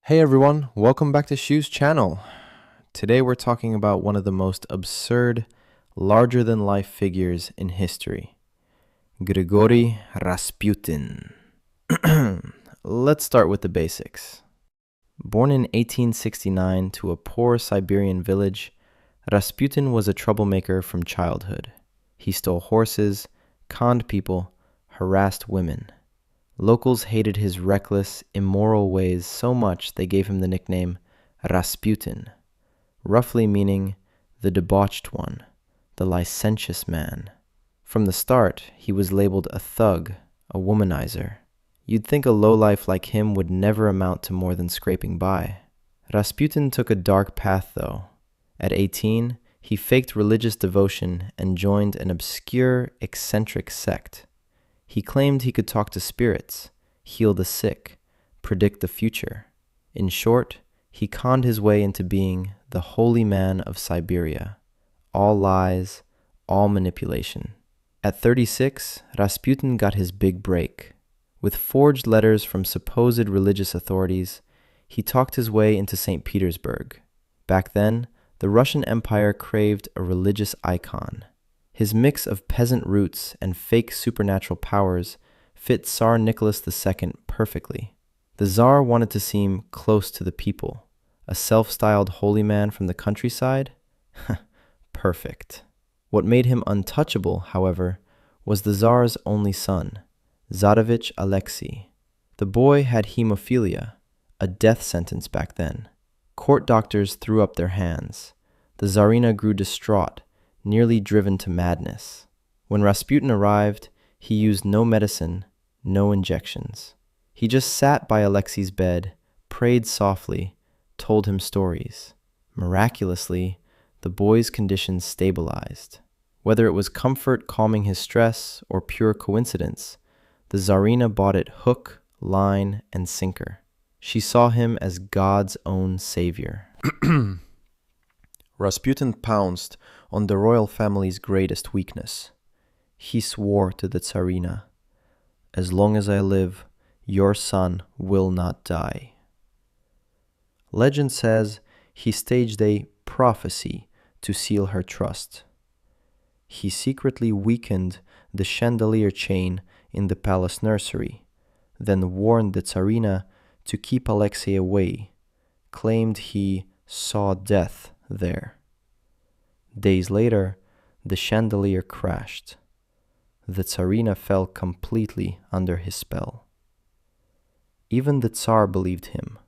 Hey everyone, welcome back to Shu's channel. Today we're talking about one of the most absurd, larger-than-life figures in history, Grigori Rasputin. Let's start with the basics. Born in 1869 to a poor Siberian village, Rasputin was a troublemaker from childhood. He stole horses, conned people, harassed women. Locals hated his reckless, immoral ways so much they gave him the nickname Rasputin, roughly meaning the debauched one, the licentious man. From the start, he was labeled a thug, a womanizer. You'd think a lowlife like him would never amount to more than scraping by. Rasputin took a dark path, though. At 18, he faked religious devotion and joined an obscure, eccentric sect. He claimed he could talk to spirits, heal the sick, predict the future. In short, he conned his way into being the holy man of Siberia. All lies, all manipulation. At 36, Rasputin got his big break. With forged letters from supposed religious authorities, he talked his way into St. Petersburg. Back then, the Russian Empire craved a religious icon. His mix of peasant roots and fake supernatural powers fit Tsar Nicholas II perfectly. The Tsar wanted to seem close to the people. A self-styled holy man from the countryside? Perfect. What made him untouchable, however, was the Tsar's only son, Tsarevich Alexei. The boy had hemophilia, a death sentence back then. Court doctors threw up their hands. The Tsarina grew distraught, nearly driven to madness. When Rasputin arrived, he used no medicine, no injections. He just sat by Alexei's bed, prayed softly, told him stories. Miraculously, the boy's condition stabilized. Whether it was comfort calming his stress or pure coincidence, the Tsarina bought it hook, line, and sinker. She saw him as God's own savior. Rasputin pounced on the royal family's greatest weakness. He swore to the Tsarina, "As long as I live, your son will not die." Legend says he staged a prophecy to seal her trust. He secretly weakened the chandelier chain in the palace nursery, then warned the Tsarina to keep Alexei away, claimed he saw death there. Days later, the chandelier crashed. The Tsarina fell completely under his spell. Even the Tsar believed him.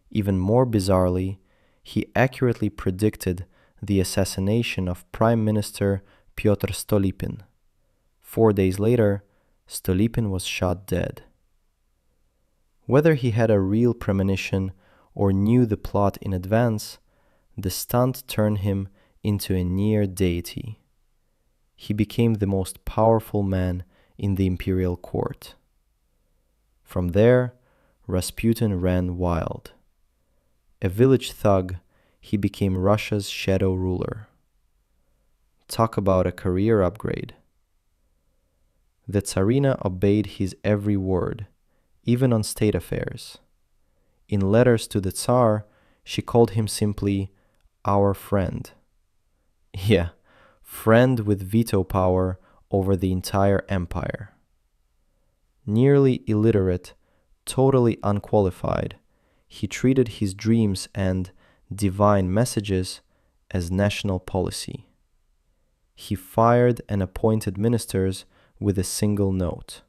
Even more bizarrely, he accurately predicted the assassination of Prime Minister Pyotr Stolypin. 4 days later, Stolypin was shot dead. Whether he had a real premonition or knew the plot in advance, the stunt turned him into a near deity. He became the most powerful man in the imperial court. From there, Rasputin ran wild. A village thug, he became Russia's shadow ruler. Talk about a career upgrade. The Tsarina obeyed his every word, even on state affairs. In letters to the Tsar, she called him simply "our friend." Yeah, friend with veto power over the entire empire. Nearly illiterate, totally unqualified, he treated his dreams and divine messages as national policy. He fired and appointed ministers with a single note.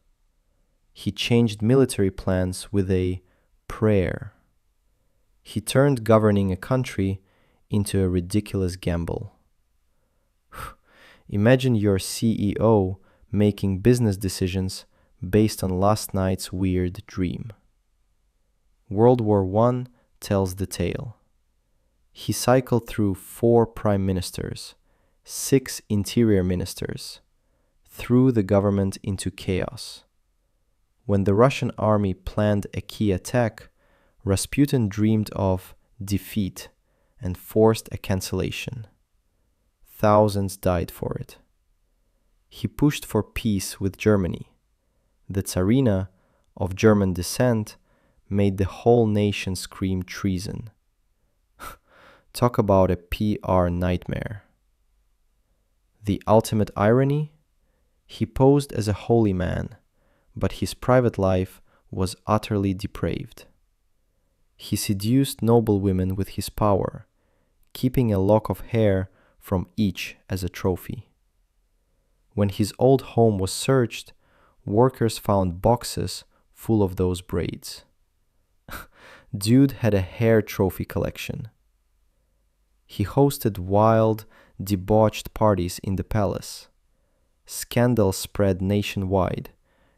He changed military plans with a prayer. He turned governing a country into a ridiculous gamble. Imagine your CEO making business decisions based on last night's weird dream. World War I tells the tale. He cycled through 4 prime ministers, 6 interior ministers, threw the government into chaos. When the Russian army planned a key attack, Rasputin dreamed of defeat and forced a cancellation. Thousands died for it. He pushed for peace with Germany. The Tsarina, of German descent, made the whole nation scream treason. Talk about a PR nightmare. The ultimate irony? He posed as a holy man, but his private life was utterly depraved. He seduced noble women with his power, keeping a lock of hair from each as a trophy. When his old home was searched, workers found boxes full of those braids. Dude had a hair trophy collection. He hosted wild, debauched parties in the palace. Scandal spread nationwide,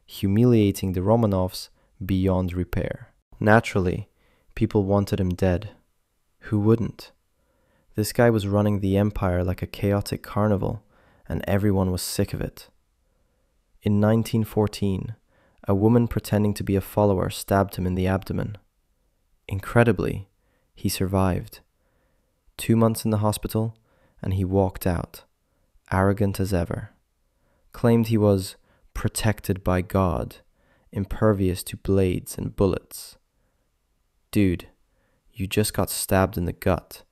humiliating the Romanovs beyond repair. Naturally, people wanted him dead. Who wouldn't? This guy was running the empire like a chaotic carnival, and everyone was sick of it. In 1914, a woman pretending to be a follower stabbed him in the abdomen. Incredibly, he survived. 2 months in the hospital, and he walked out, arrogant as ever. Claimed he was protected by God, impervious to blades and bullets. Dude, you just got stabbed in the gut.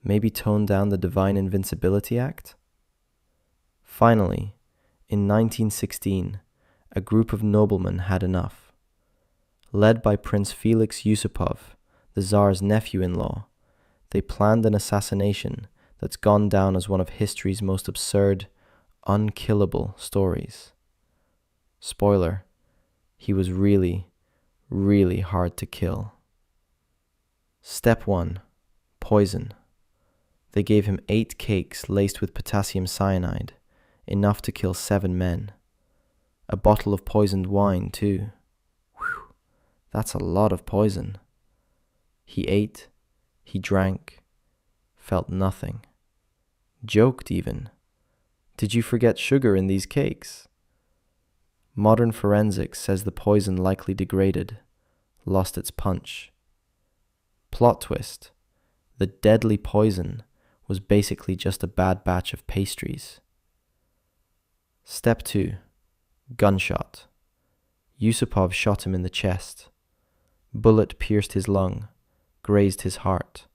Maybe tone down the divine invincibility act? Finally, in 1916, a group of noblemen had enough. Led by Prince Felix Yusupov, the Tsar's nephew-in-law, they planned an assassination that's gone down as one of history's most absurd, unkillable stories. Spoiler, he was really, really hard to kill. Step 1. Poison. They gave him 8 cakes laced with potassium cyanide, enough to kill 7 men. A bottle of poisoned wine, too. Whew, that's a lot of poison. He ate, he drank, felt nothing. Joked even. Did you forget sugar in these cakes? Modern forensics says the poison likely degraded, lost its punch. Plot twist. The deadly poison was basically just a bad batch of pastries. Step 2. Gunshot. Yusupov shot him in the chest. Bullet pierced his lung, grazed his heart.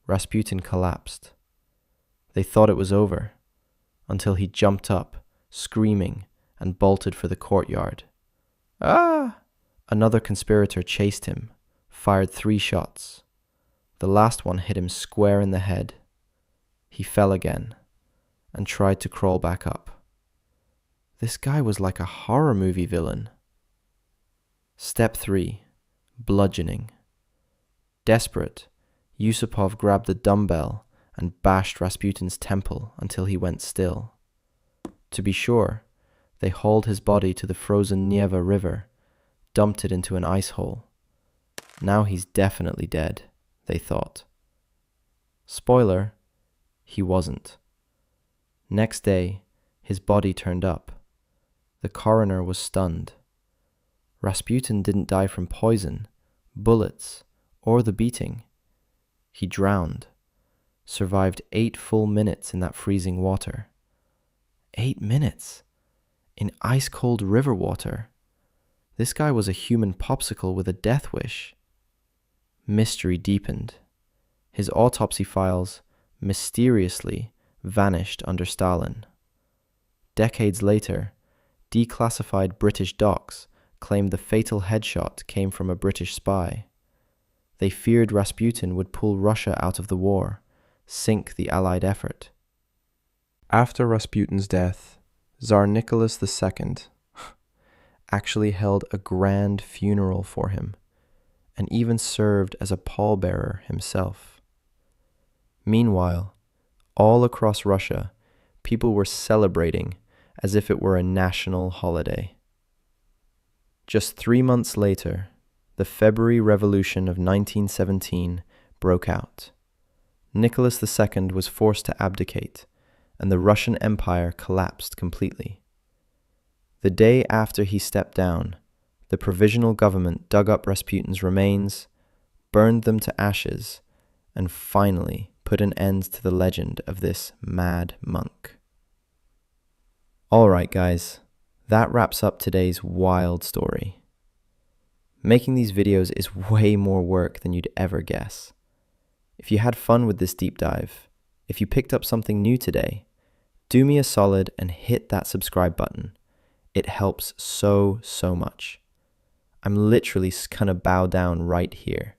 Rasputin collapsed. They thought it was over, until he jumped up, screaming, and bolted for the courtyard. Ah! Another conspirator chased him, fired 3 shots. The last one hit him square in the head. He fell again, and tried to crawl back up. This guy was like a horror movie villain. Step 3. Bludgeoning. Desperate, Yusupov grabbed a dumbbell and bashed Rasputin's temple until he went still. To be sure, they hauled his body to the frozen Neva River, dumped it into an ice hole. Now he's definitely dead, they thought. Spoiler, he wasn't. Next day, his body turned up. The coroner was stunned. Rasputin didn't die from poison, bullets, or the beating. He drowned, survived 8 full minutes in that freezing water. 8 minutes? In ice-cold river water. This guy was a human popsicle with a death wish. Mystery deepened. His autopsy files mysteriously vanished under Stalin. Decades later, declassified British docs claimed the fatal headshot came from a British spy. They feared Rasputin would pull Russia out of the war, sink the Allied effort. After Rasputin's death, Tsar Nicholas II actually held a grand funeral for him, and even served as a pallbearer himself. Meanwhile, all across Russia, people were celebrating as if it were a national holiday. Just 3 months later, the February Revolution of 1917 broke out. Nicholas II was forced to abdicate, and the Russian Empire collapsed completely. The day after he stepped down, the provisional government dug up Rasputin's remains, burned them to ashes, and finally put an end to the legend of this mad monk. Alright guys, that wraps up today's wild story. Making these videos is way more work than you'd ever guess. If you had fun with this deep dive, if you picked up something new today, do me a solid and hit that subscribe button. It helps so much. I'm literally gonna bow down right here.